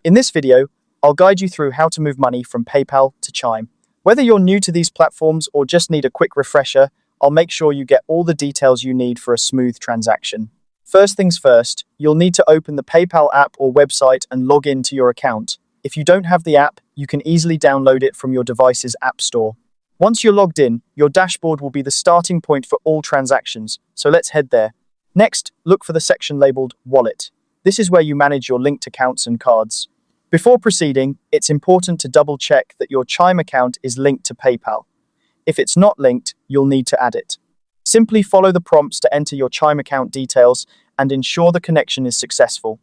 In this video, I'll guide you through how to move money from PayPal to Chime. Whether you're new to these platforms or just need a quick refresher, I'll make sure you get all the details you need for a smooth transaction. First things first, you'll need to open the PayPal app or website and log in to your account. If you don't have the app, you can easily download it from your device's app store. Once you're logged in, your dashboard will be the starting point for all transactions, so let's head there. Next, look for the section labeled Wallet. This is where you manage your linked accounts and cards. Before proceeding, it's important to double-check that your Chime account is linked to PayPal. If it's not linked, you'll need to add it. Simply follow the prompts to enter your Chime account details and ensure the connection is successful.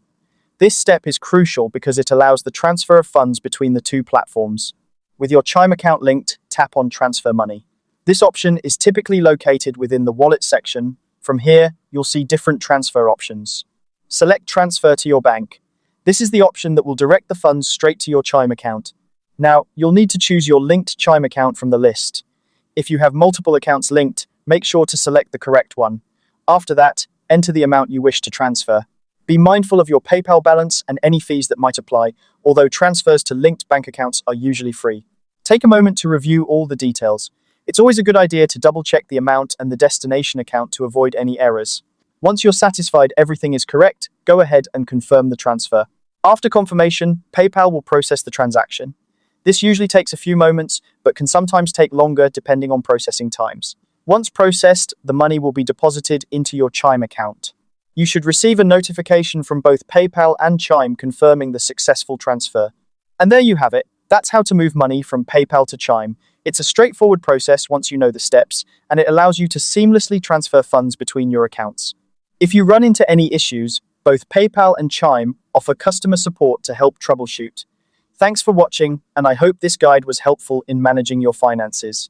This step is crucial because it allows the transfer of funds between the two platforms. With your Chime account linked, tap on Transfer Money. This option is typically located within the Wallet section. From here, you'll see different transfer options. Select Transfer to your bank. This is the option that will direct the funds straight to your Chime account. Now, you'll need to choose your linked Chime account from the list. If you have multiple accounts linked, make sure to select the correct one. After that, enter the amount you wish to transfer. Be mindful of your PayPal balance and any fees that might apply, although transfers to linked bank accounts are usually free. Take a moment to review all the details. It's always a good idea to double-check the amount and the destination account to avoid any errors. Once you're satisfied everything is correct, go ahead and confirm the transfer. After confirmation, PayPal will process the transaction. This usually takes a few moments, but can sometimes take longer depending on processing times. Once processed, the money will be deposited into your Chime account. You should receive a notification from both PayPal and Chime confirming the successful transfer. And there you have it. That's how to move money from PayPal to Chime. It's a straightforward process once you know the steps, and it allows you to seamlessly transfer funds between your accounts. If you run into any issues, both PayPal and Chime offer customer support to help troubleshoot. Thanks for watching, and I hope this guide was helpful in managing your finances.